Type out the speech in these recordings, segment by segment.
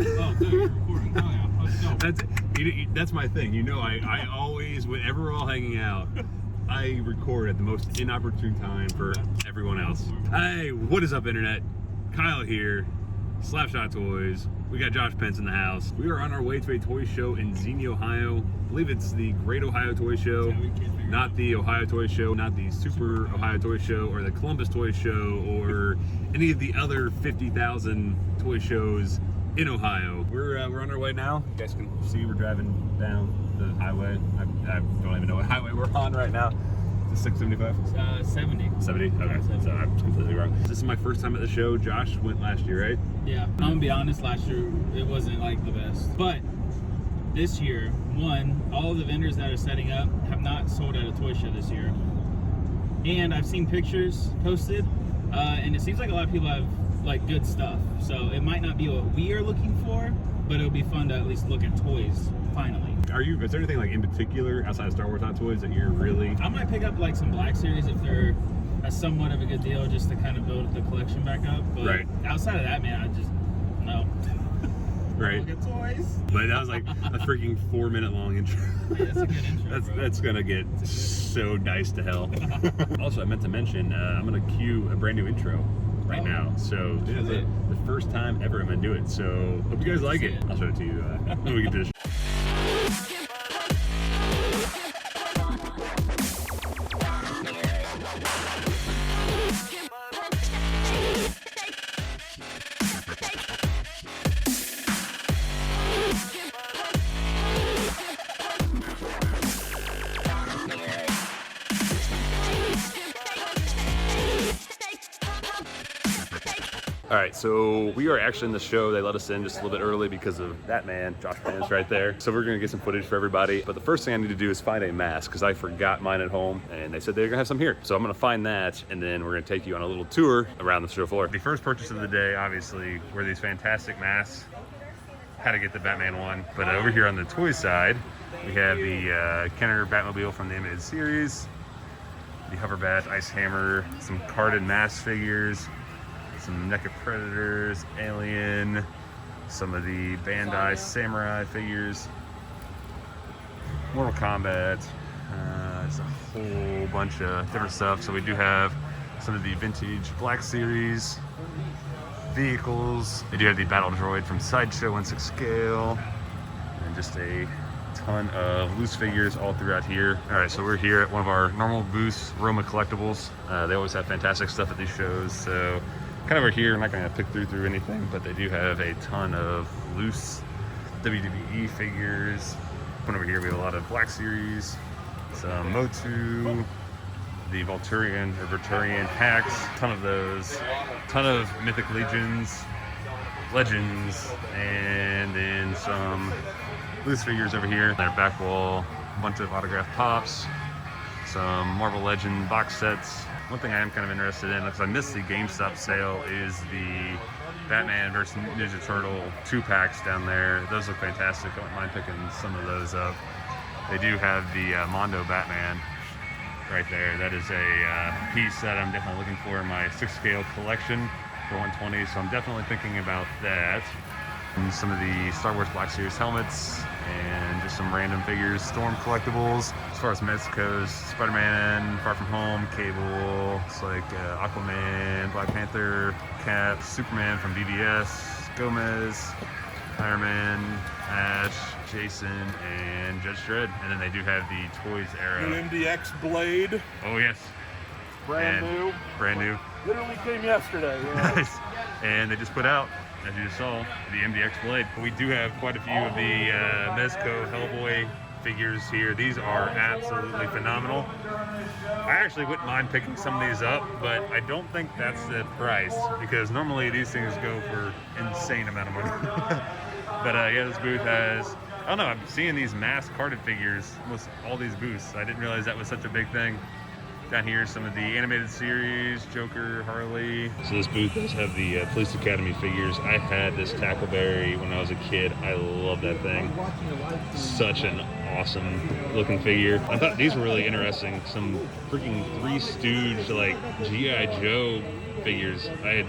Oh, dude, you're recording. Oh, yeah. Let's go. That's my thing. You know, I always, whenever we're all hanging out, I record at the most inopportune time for everyone else. Hey, what is up, Internet? Kyle here, Slapshot Toys. We got Josh Pence in the house. We are on our way to a toy show in Xenia, Ohio. I believe it's the Great Ohio Toy Show, not the Ohio Toy Show, not the Super Ohio Toy Show, or the Columbus Toy Show, or any of the other 50,000 toy shows in Ohio. We're on our way now. You guys can see we're driving down the highway. I don't even know what highway we're on right now. Is it 675? 70. 70? Okay, so I'm completely wrong. This is my first time at the show. Josh went last year, right? Yeah, I'm gonna be honest, last year it wasn't like the best. But this year, one, all of the vendors that are setting up have not sold at a toy show this year. And I've seen pictures posted, and it seems like a lot of people have like good stuff. So it might not be what we are looking for, but it'll be fun to at least look at toys finally. Is there anything like in particular outside of Star Wars Hot Toys that you're really... I might pick up like some Black Series if they're a somewhat of a good deal, just to kind of build the collection back up. But right. Outside of that, man, I just, no. Right. Look at toys. But that was like a freaking 4-minute long intro. Yeah, that's a good intro, that's gonna get so nice to hell. Also, I meant to mention, I'm gonna cue a brand new intro right now. So this is the first time ever I'm gonna do it. So hope you guys like it. I'll show it to you when we get to this. All right, so we are actually in the show. They let us in just a little bit early because of that man, Josh Pence, right there. So we're gonna get some footage for everybody. But the first thing I need to do is find a mask because I forgot mine at home and they said they're gonna have some here. So I'm gonna find that and then we're gonna take you on a little tour around the show floor. The first purchase of the day, obviously, were these fantastic masks. Had to get the Batman one. But over here on the toy side, we have the Kenner Batmobile from the animated series, the Hoverbat, Ice Hammer, some carded mask figures, some NECA Predators, Alien, some of the Bandai Samurai figures, Mortal Kombat, there's a whole bunch of different stuff. So we do have some of the vintage Black Series vehicles. They do have the Battle Droid from Sideshow 1/6 scale, and just a ton of loose figures all throughout here. All right, so we're here at one of our normal booths, Roma Collectibles. They always have fantastic stuff at these shows, so kind of over here, I'm not going to pick through anything, but they do have a ton of loose WWE figures. One over here, we have a lot of Black Series, some Motu, the Volturian or Verturian hacks, ton of those, ton of Mythic Legends, and then some loose figures over here. Their back wall, a bunch of autographed pops, some Marvel Legend box sets. One thing I am kind of interested in, because I missed the GameStop sale, is the Batman versus Ninja Turtle 2-packs down there. Those look fantastic. I don't mind picking some of those up. They do have the Mondo Batman right there. That is a piece that I'm definitely looking for in my 6-scale collection for 120, so I'm definitely thinking about that. And some of the Star Wars Black Series helmets and just some random figures, Storm Collectibles. As far as Mezco's, Spider-Man, Far From Home, Cable, it's like Aquaman, Black Panther, Cap, Superman from BBS, Gomez, Iron Man, Ash, Jason, and Judge Dredd. And then they do have the Toys era. New MDX Blade. Oh yes. Brand new. Brand new. Literally came yesterday. Yeah. Nice. And they just put out, as you just saw, the MDX Blade. We do have quite a few of the Mezco Hellboy figures here. These are absolutely phenomenal. I actually wouldn't mind picking some of these up, but I don't think that's the price, because normally these things go for insane amount of money. But yeah, this booth has, I don't know, I'm seeing these mass carded figures almost all these booths. I didn't realize that was such a big thing. Down here, some of the animated series, Joker, Harley. So this booth does have the Police Academy figures. I had this Tackleberry when I was a kid. I love that thing. Such an awesome looking figure. I thought these were really interesting. Some freaking Three Stooge, like G.I. Joe figures. I had,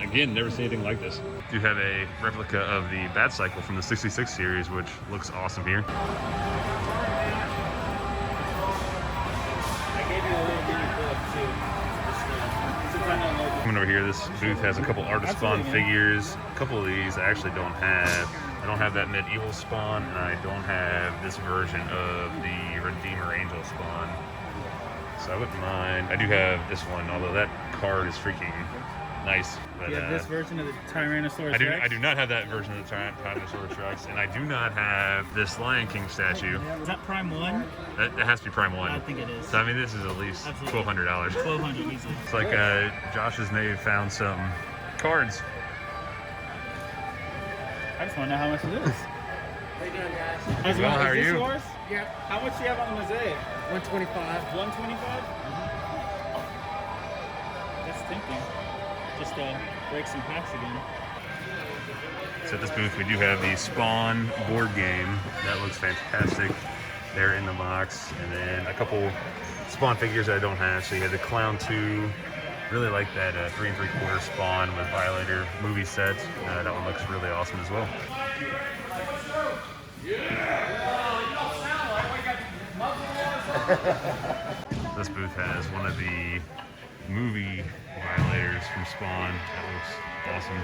again, never seen anything like this. Do have a replica of the Batcycle from the 66 series, which looks awesome here. I gave you a little mini book too. Coming over here, this booth has a couple artist spawn figures. A couple of these I actually don't have. I don't have that medieval spawn, and I don't have this version of the Redeemer Angel spawn. So I wouldn't mind. I do have this one, although that card is freaking nice. But, you have this version of the Tyrannosaurus I Rex? do not have that version of the Tyrannosaurus Rex, and I do not have this Lion King statue. Is that Prime 1? It has to be Prime 1. I think it is. So I mean, this is at least $1,200. $1,200 easily. It's like Josh has maybe found some cards. I just want to know how much it is. How you doing, guys? Well, how are you? Yours? Yeah, How much do you have on the mosaic? 125. 125? That's tempting. Just break some packs again. So at this booth, we do have the Spawn board game. That looks fantastic. They're in the box. And then a couple Spawn figures that I don't have. So you have the Clown 2. Really like that 3 3/4 Spawn with Violator movie set. That one looks really awesome as well. This booth has one of the movie Violators from Spawn. That looks awesome.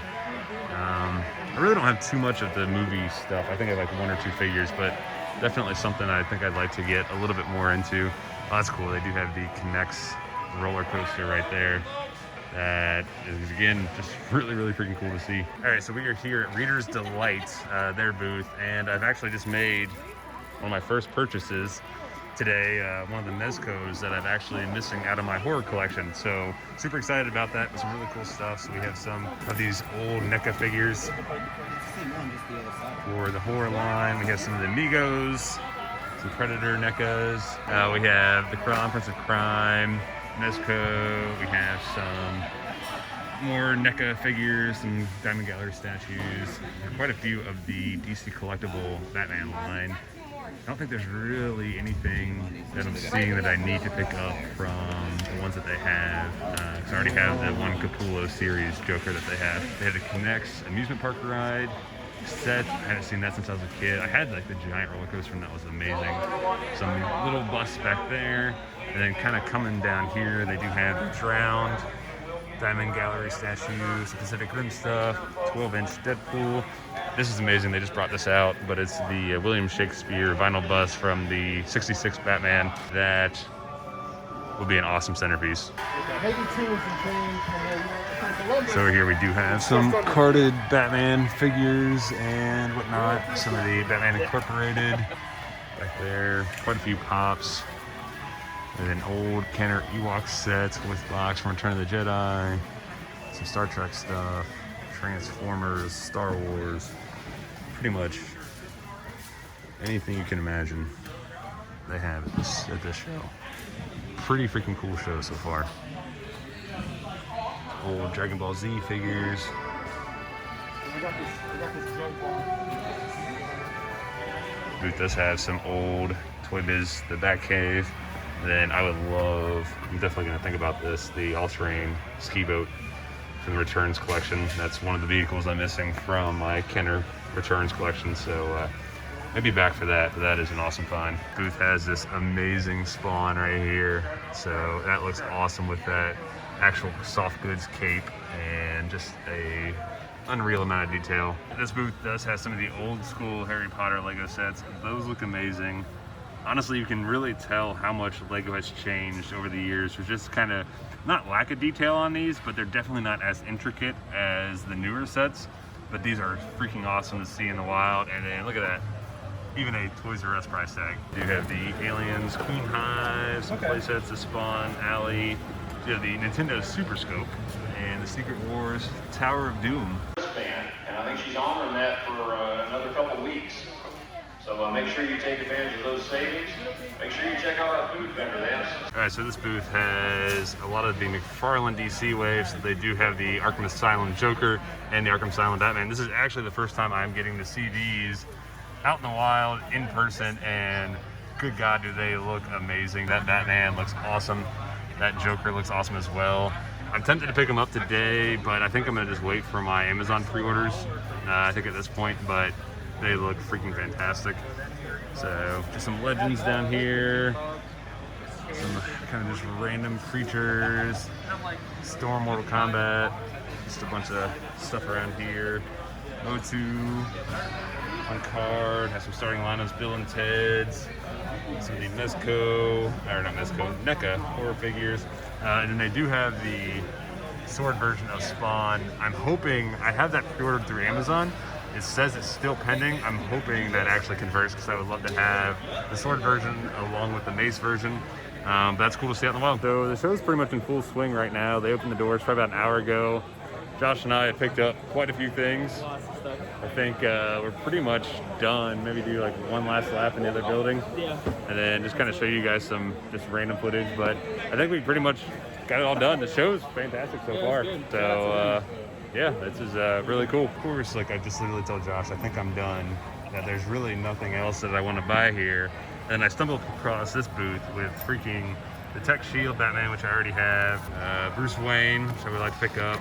I really don't have too much of the movie stuff. I think I have like 1 or 2 figures, but definitely something I think I'd like to get a little bit more into. Oh, that's cool. They do have the Connects roller coaster right there. That is, again, just really, really freaking cool to see. All right, so we are here at Reader's Delight, their booth, and I've actually just made one of my first purchases today, one of the Mezcos that I'm actually missing out of my horror collection. So super excited about that. Some really cool stuff. So we have some of these old NECA figures for the horror line. We have some of the Amigos, some Predator NECAs. We have the Crown Prince of Crime, Mezco. We have some more NECA figures, some Diamond Gallery statues, quite a few of the DC collectible Batman line. I don't think there's really anything that I'm seeing that I need to pick up from the ones that they have. Because I already have the one Capullo series Joker that they have. They have the Connects amusement park ride set. I haven't seen that since I was a kid. I had like the giant roller coaster and that was amazing. Some little bus back there. And then kind of coming down here, they do have the Drowned Diamond Gallery statues, some Pacific Rim stuff, 12-inch Deadpool. This is amazing. They just brought this out, but it's the William Shakespeare vinyl bust from the 66 Batman. That will be an awesome centerpiece. So over here we do have some carded Batman figures and whatnot. Some of the Batman Incorporated back there. Quite a few pops. And an old Kenner Ewok set with box from Return of the Jedi. Some Star Trek stuff. Transformers, Star Wars. Pretty much anything you can imagine they have at this show. Pretty freaking cool show so far. Old Dragon Ball Z figures. Booth does have some old Toy Biz, the Batcave. Then I would love, I'm definitely going to think about this, the all-terrain ski boat from the Returns collection. That's one of the vehicles I'm missing from my Kenner Returns collection, so maybe back for that, but that is an awesome find. Booth has this amazing Spawn right here, so that looks awesome with that actual soft goods cape and just a unreal amount of detail. This booth does have some of the old school Harry Potter Lego sets. Those look amazing. Honestly, you can really tell how much Lego has changed over the years. There's just kind of not lack of detail on these, but they're definitely not as intricate as the newer sets. But these are freaking awesome to see in the wild. And then look at that, even a Toys R Us price tag. You have the Aliens, Queen Hive, some play sets, the Spawn, Alley. You have the Nintendo Super Scope and the Secret Wars Tower of Doom. And I think she's honoring that for another couple weeks. So make sure you take advantage of those savings. Make sure you check out our food vendor, then. All right, so this booth has a lot of the McFarlane DC waves. They do have the Arkham Asylum Joker and the Arkham Asylum Batman. This is actually the first time I'm getting to see these out in the wild, in person, and good God, do they look amazing. That Batman looks awesome. That Joker looks awesome as well. I'm tempted to pick them up today, but I think I'm gonna just wait for my Amazon pre-orders. I think at this point, but they look freaking fantastic. So just some legends down here, some kind of just random creatures, Storm Mortal Kombat, just a bunch of stuff around here. O2 on card, has some starting lineups, Bill and Ted's, some of the Mezco, or not Mezco, NECA horror figures. And then they do have the sword version of Spawn. I'm hoping, I have that pre-ordered through Amazon. It says it's still pending. I'm hoping that actually converts because I would love to have the sword version along with the mace version. But that's cool to see out in the wild. So the show's pretty much in full swing right now. They opened the doors probably about an hour ago. Josh and I have picked up quite a few things. I think we're pretty much done. Maybe do like one last lap in the other building. Yeah. And then just kind of show you guys some just random footage. But I think we pretty much got it all done. The show's fantastic so far. So yeah, this is really cool. Of course, like I just literally told Josh, I think I'm done. That there's really nothing else that I want to buy here. And I stumbled across this booth with freaking the Tech Shield Batman, which I already have. Bruce Wayne, which I would like to pick up.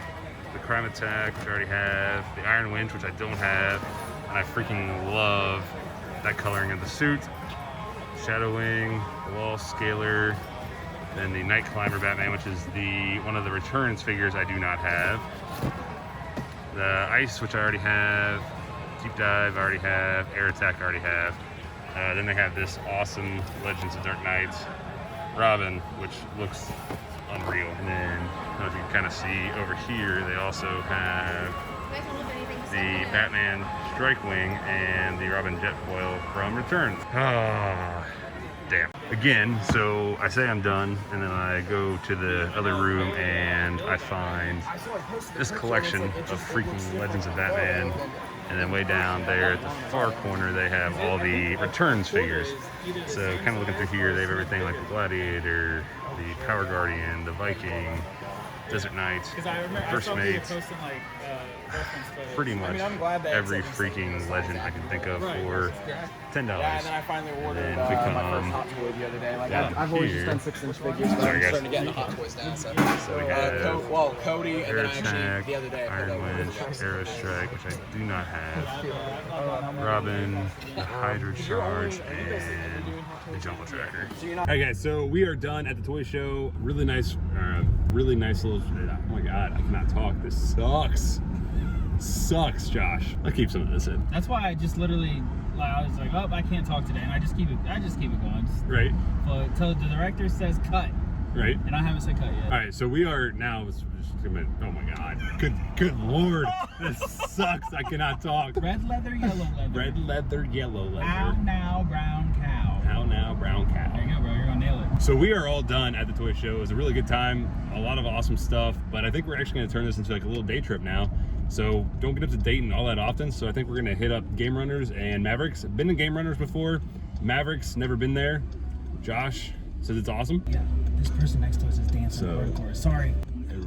The Crime Attack, which I already have. The Iron Winch, which I don't have. And I freaking love that coloring of the suit. Shadow Wing, the Wall Scaler, then the Night Climber Batman, which is one of the Returns figures I do not have. The Ice, which I already have. Deep Dive, I already have. Air Attack, I already have. Then they have this awesome Legends of Dark Knights Robin, which looks unreal. And then, I don't know if you can kind of see over here, they also have the Batman Strike Wing and the Robin Jetfoil from Returns. Ah, damn. Again, so I say I'm done, and then I go to the other room and I find this collection of freaking Legends of Batman. And then way down there at the far corner, they have all the Returns figures. So kind of looking through here, they have everything like the Gladiator, the Power Guardian, the Viking, Desert Knights, First Mates, pretty much every freaking legend I can think of for $10. Yeah, and then I finally ordered my first Hot Toy the other day. Like I've always just done 6-inch figures, but I'm starting to get into Hot Toys now. So we have Cody, and then I actually the other day I Iron Winch, Arrow Strike, which I do not have, Robin, the Hydra Charge, and the Jungle Tracker. Alright guys, so we are done at the toy show. Really nice little, oh my god, I cannot talk. This sucks, Josh. I'll keep some of this in. That's why I just literally, I was like, oh, I can't talk today, and I just keep it going. Right. Until the director says cut. Right. And I haven't said cut yet. All right, so we are now. Oh my god. Good lord. This sucks. I cannot talk. Red leather, yellow leather. Red leather, yellow leather. How now, brown cow. How now, brown cow. There you go, bro. You're gonna nail it. So we are all done at the toy show. It was a really good time. A lot of awesome stuff. But I think we're actually gonna turn this into like a little day trip now. So don't get up to Dayton all that often. So I think we're gonna hit up Game Runners and Mavericks. Been to Game Runners before. Mavericks, never been there. Josh says it's awesome. Yeah, this person next to us is dancing hardcore. Sorry.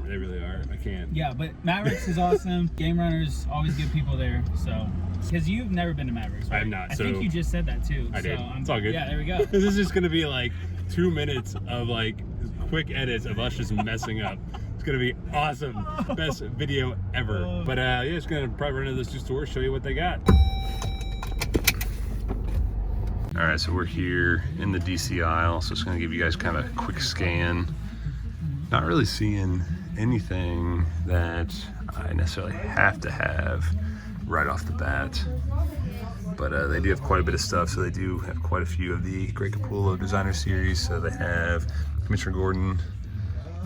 They really are. I can't. Yeah, but Mavericks is awesome. Game Runners, always good people there. So, because you've never been to Mavericks, right? I have not. I think you just said that too. I did. It's all good. Yeah, there we go. This is just gonna be like 2 minutes of like quick edits of us just messing up. It's gonna be awesome. Best video ever. But yeah, it's gonna probably run into those two stores, show you what they got. All right, so we're here in the DC aisle. So it's gonna give you guys kind of a quick scan. Not really seeing anything that I necessarily have to have right off the bat. But they do have quite a bit of stuff. So they do have quite a few of the Greg Capullo designer series. So they have Commissioner Gordon,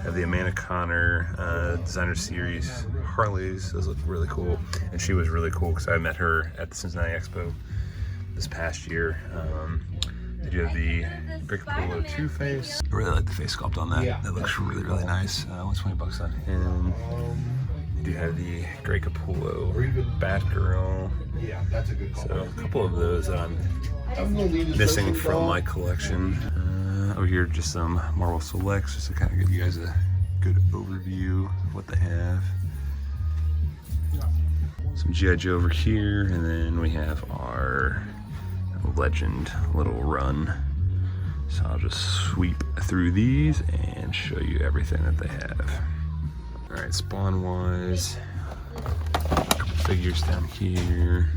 have the Amanda Connor designer series Harleys. Those look really cool. And she was really cool because I met her at the Cincinnati Expo this past year. They do have the Greg Capullo Two-Face. I really like the face sculpt on that. Yeah. That looks really, really nice. What's $20 on him? They do have the Greg Capullo Batgirl. Yeah, that's a good call. So a couple of those that I'm missing from my collection. Over here, just some Marvel Selects, just to kind of give you guys a good overview of what they have. Some G.I. Joe over here, and then we have our Legend little run. So I'll just sweep through these and show you everything that they have. All right, spawn-wise, a couple figures down here.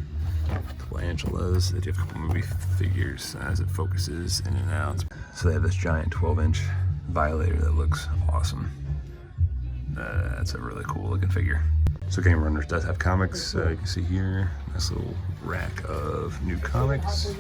Angelas. They do have a couple movie figures as it focuses in and out. So they have this giant 12-inch Violator that looks awesome. That's a really cool looking figure. So Game Runners does have comics. You can see here, nice little rack of new comics.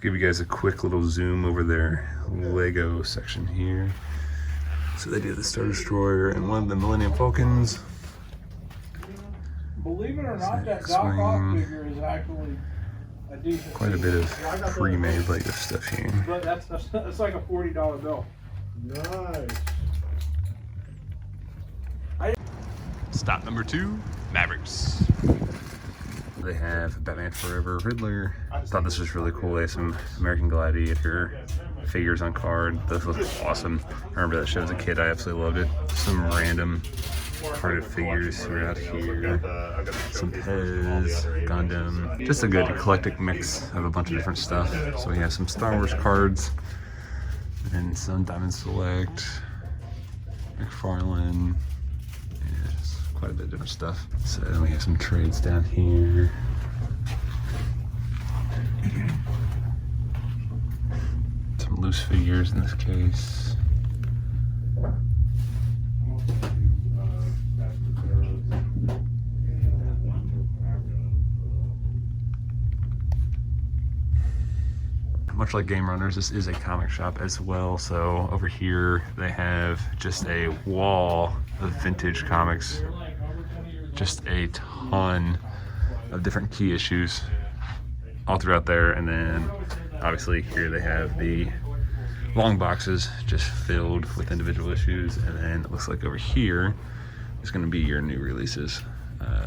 Give you guys a quick little zoom over their Lego section here. So they do the Star Destroyer and one of the Millennium Falcons. Believe it or not, that Doc Ock figure is actually a decent. Quite a bit of pre-made Lego stuff here. But that's like a $40 bill. Nice. Stop number 2, Mavericks. They have Batman Forever Riddler. I thought this was really cool. They have some American Gladiator figures on card. Those look awesome. I remember that show as a kid. I absolutely loved it. Some random carded figures throughout here. Some Pez, Gundam. Just a good eclectic mix of a bunch of different stuff. So we have some Star Wars cards and some Diamond Select, McFarlane. Quite a bit of different stuff. So we have some trades down here. Some loose figures in this case. Much like Game Runners, this is a comic shop as well. So over here they have just a wall of vintage comics. Just a ton of different key issues all throughout there. And then obviously here they have the long boxes just filled with individual issues. And then it looks like over here is going to be your new releases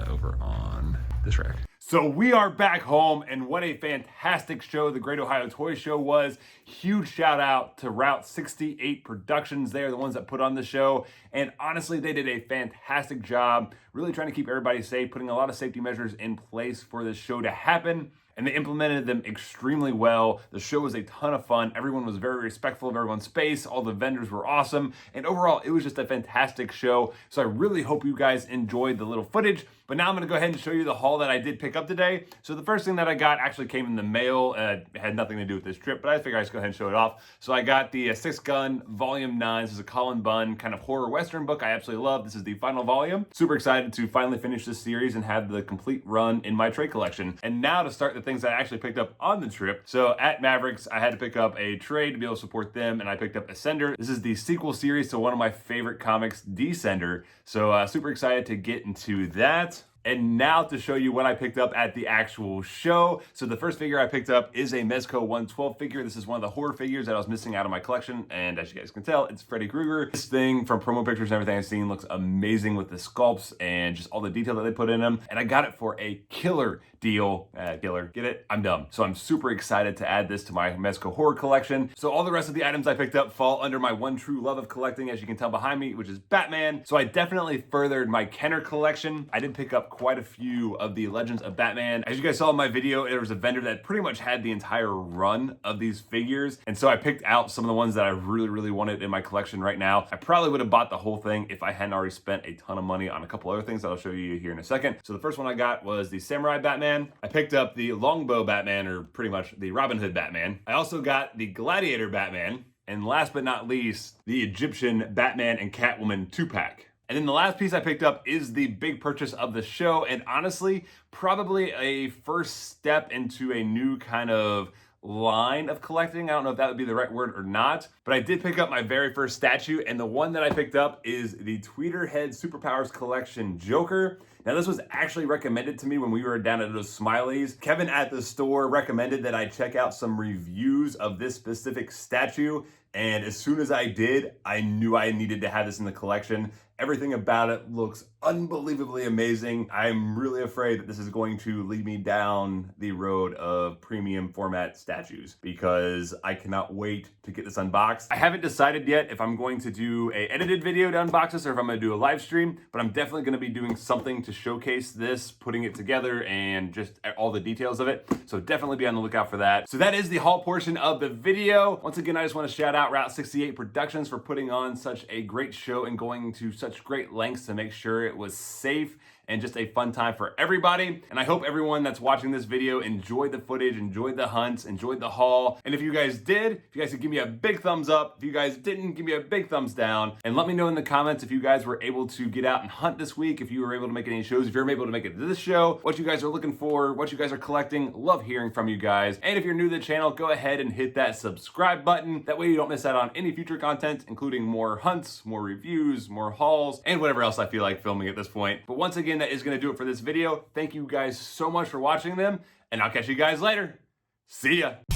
over on this rack. So we are back home, and what a fantastic show the Great Ohio Toy Show was. Huge shout out to Route 68 Productions. They are the ones that put on the show, and honestly, they did a fantastic job really trying to keep everybody safe, putting a lot of safety measures in place for this show to happen. And they implemented them extremely well. The show was a ton of fun. Everyone was very respectful of everyone's space. All the vendors were awesome. And overall, it was just a fantastic show. So I really hope you guys enjoyed the little footage. But now I'm gonna go ahead and show you the haul that I did pick up today. So the first thing that I got actually came in the mail. It had nothing to do with this trip, but I figured I'd just go ahead and show it off. So I got the Six Gun Volume 9. This is a Colin Bunn kind of horror Western book I absolutely love. This is the final volume. Super excited to finally finish this series and have the complete run in my trade collection. And now to start the things that I actually picked up on the trip. So at Mavericks, I had to pick up a trade to be able to support them, and I picked up Ascender. This is the sequel series to one of my favorite comics, Descender. So super excited to get into that. And now to show you what I picked up at the actual show. So the first figure I picked up is a Mezco 112 figure. This is one of the horror figures that I was missing out of my collection. And as you guys can tell, it's Freddy Krueger. This thing from promo pictures and everything I've seen looks amazing with the sculpts and just all the detail that they put in them. And I got it for a killer deal. Killer, get it? I'm dumb. So I'm super excited to add this to my Mezco horror collection. So all the rest of the items I picked up fall under my one true love of collecting, as you can tell behind me, which is Batman. So I definitely furthered my Kenner collection. I did pick up quite a few of the Legends of Batman. As you guys saw in my video, there was a vendor that pretty much had the entire run of these figures. And so I picked out some of the ones that I really wanted in my collection right now. I probably would have bought the whole thing if I hadn't already spent a ton of money on a couple other things that I'll show you here in a second. So the first one I got was the Samurai Batman. I picked up the Longbow Batman, or pretty much the Robin Hood Batman. I also got the Gladiator Batman. And last but not least, the Egyptian Batman and Catwoman 2-pack. And then the last piece I picked up is the big purchase of the show, and honestly, probably a first step into a new kind of line of collecting. I don't know if that would be the right word or not, but I did pick up my very first statue, and the one that I picked up is the Tweeterhead Superpowers Collection Joker. Now, this was actually recommended to me when we were down at those Smileys. Kevin at the store recommended that I check out some reviews of this specific statue, and as soon as I did, I knew I needed to have this in the collection. Everything about it looks unbelievably amazing. I'm really afraid that this is going to lead me down the road of premium format statues because I cannot wait to get this unboxed. I haven't decided yet if I'm going to do an edited video to unbox this or if I'm going to do a live stream, but I'm definitely going to be doing something to showcase this, putting it together, and just all the details of it. So definitely be on the lookout for that. So that is the haul portion of the video. Once again, I just want to shout out Route 68 Productions for putting on such a great show and going to such great lengths to make sure it was safe and just a fun time for everybody. And I hope everyone that's watching this video enjoyed the footage, enjoyed the hunts, enjoyed the haul. And if you guys did, if you guys could give me a big thumbs up. If you guys didn't, give me a big thumbs down. And let me know in the comments if you guys were able to get out and hunt this week, if you were able to make any shows, if you're able to make it to this show, what you guys are looking for, what you guys are collecting. Love hearing from you guys. And if you're new to the channel, go ahead and hit that subscribe button. That way you don't miss out on any future content, including more hunts, more reviews, more hauls, and whatever else I feel like filming at this point. But once again, that is going to do it for this video. Thank you guys so much for watching them, and I'll catch you guys later. See ya.